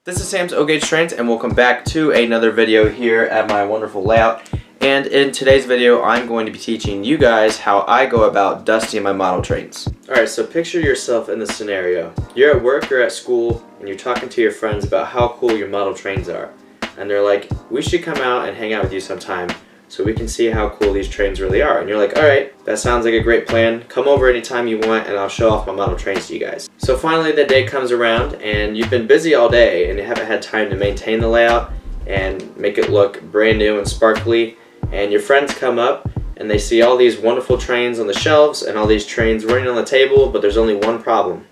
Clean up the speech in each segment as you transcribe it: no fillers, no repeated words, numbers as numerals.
This is Sam's O-Gauge Trains, and welcome back to another video here at my wonderful layout. And in today's video, I'm going to be teaching you guys how I go about dusting my model trains. Alright, so picture yourself in this scenario. You're at work or at school, and you're talking to your friends about how cool your model trains are. And they're like, we should come out and hang out with you sometime so we can see how cool these trains really are. And you're like, alright, that sounds like a great plan. Come over anytime you want and I'll show off my model trains to you guys. So finally the day comes around and you've been busy all day and you haven't had time to maintain the layout and make it look brand new and sparkly. And your friends come up and they see all these wonderful trains on the shelves and all these trains running on the table, but there's only one problem.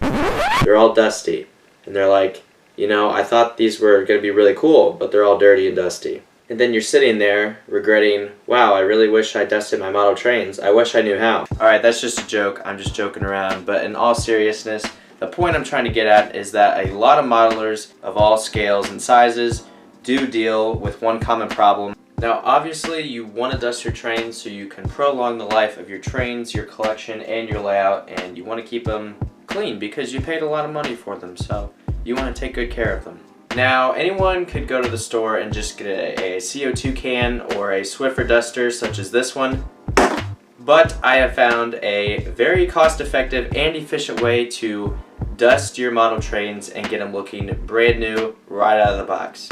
They're all dusty. And they're like, you know, I thought these were going to be really cool, but they're all dirty and dusty. And then you're sitting there regretting, wow, I really wish I dusted my model trains. I wish I knew how. Alright, that's just a joke. I'm just joking around. But in all seriousness, the point I'm trying to get at is that a lot of modelers of all scales and sizes do deal with one common problem. Now, obviously, you want to dust your trains so you can prolong the life of your trains, your collection, and your layout, and you want to keep them clean because you paid a lot of money for them, so you want to take good care of them. Now, anyone could go to the store and just get a CO2 can or a Swiffer duster such as this one, but I have found a very cost-effective and efficient way to dust your model trains and get them looking brand new right out of the box.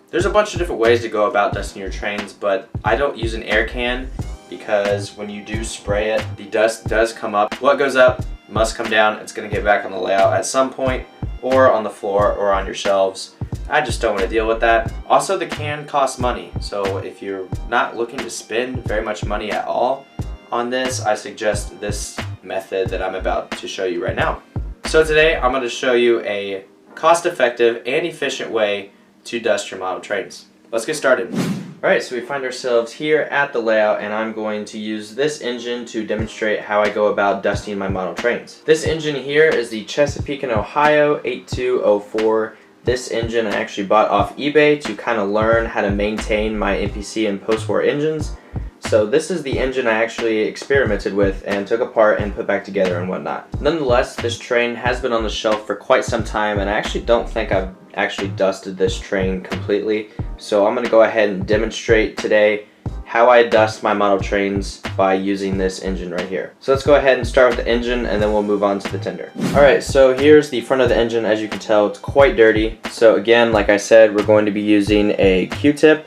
There's a bunch of different ways to go about dusting your trains, but I don't use an air can because when you do spray it, the dust does come up. What goes up must come down. It's going to get back on the layout at some point, or on the floor or on your shelves. I just don't want to deal with that. Also, the can costs money, so if you're not looking to spend very much money at all on this, I suggest this method that I'm about to show you right now. So today I'm going to show you a cost-effective and efficient way to dust your model trains. Let's get started. Alright, so we find ourselves here at the layout, and I'm going to use this engine to demonstrate how I go about dusting my model trains. This engine here is the Chesapeake & Ohio 8204. This engine I actually bought off eBay to kind of learn how to maintain my MPC and post-war engines. So this is the engine I actually experimented with and took apart and put back together and whatnot. Nonetheless, this train has been on the shelf for quite some time, and I actually don't think I've actually dusted this train completely. So I'm going to go ahead and demonstrate today how I dust my model trains by using this engine right here. So let's go ahead and start with the engine and then we'll move on to the tender. Alright, so here's the front of the engine. As you can tell, it's quite dirty. So again, like I said, we're going to be using a Q-tip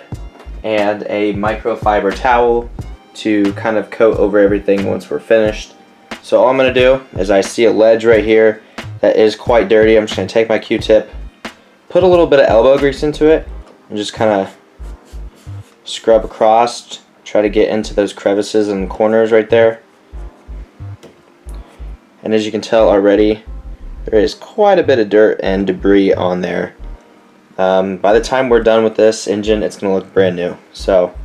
and a microfiber towel to kind of coat over everything once we're finished. So all I'm going to do is I see a ledge right here that is quite dirty. I'm just going to take my Q-tip, put a little bit of elbow grease into it, and just kind of scrub across, try to get into those crevices and corners right there. And as you can tell already, there is quite a bit of dirt and debris on there. By the time we're done with this engine, it's going to look brand new. So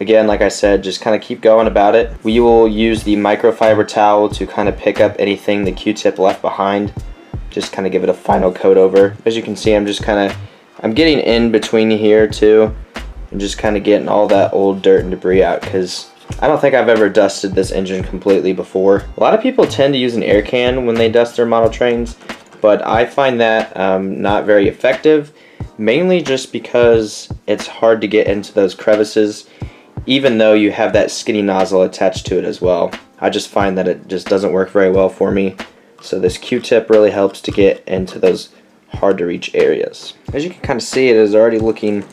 again, like I said, just kind of keep going about it. We will use the microfiber towel to kind of pick up anything the Q-tip left behind. Just kind of give it a final coat over. As you can see, I'm getting in between here too, and just kind of getting all that old dirt and debris out, because I don't think I've ever dusted this engine completely before. A lot of people tend to use an air can when they dust their model trains, but I find that not very effective, mainly just because it's hard to get into those crevices, even though you have that skinny nozzle attached to it as well. I just find that it just doesn't work very well for me, so this Q-tip really helps to get into those hard to reach areas. As you can kind of see, it is already looking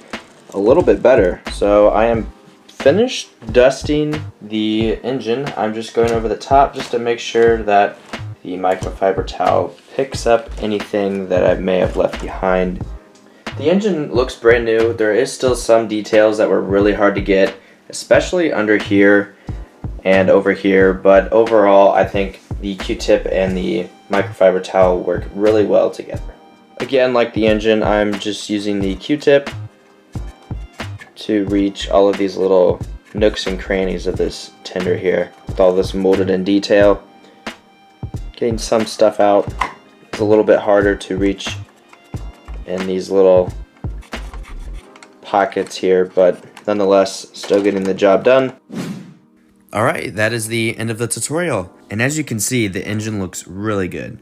a little bit better. So I am finished dusting the engine. I'm just going over the top just to make sure that the microfiber towel picks up anything that I may have left behind. The engine looks brand new. There is still some details that were really hard to get, especially under here and over here, but overall I think the Q-tip and the microfiber towel work really well together. Again, like the engine, I'm just using the Q-tip to reach all of these little nooks and crannies of this tender here with all this molded in detail. Getting some stuff out is a little bit harder to reach in these little pockets here, but nonetheless still getting the job done. Alright, that is the end of the tutorial, and as you can see, the engine looks really good.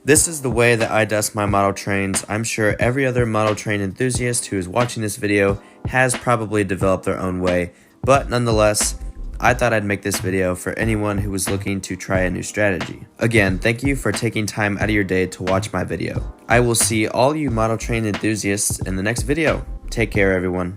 This is the way that I dust my model trains. I'm sure every other model train enthusiast who is watching this video has probably developed their own way, but nonetheless, I thought I'd make this video for anyone who was looking to try a new strategy. Again, thank you for taking time out of your day to watch my video. I will see all you model train enthusiasts in the next video. Take care, everyone.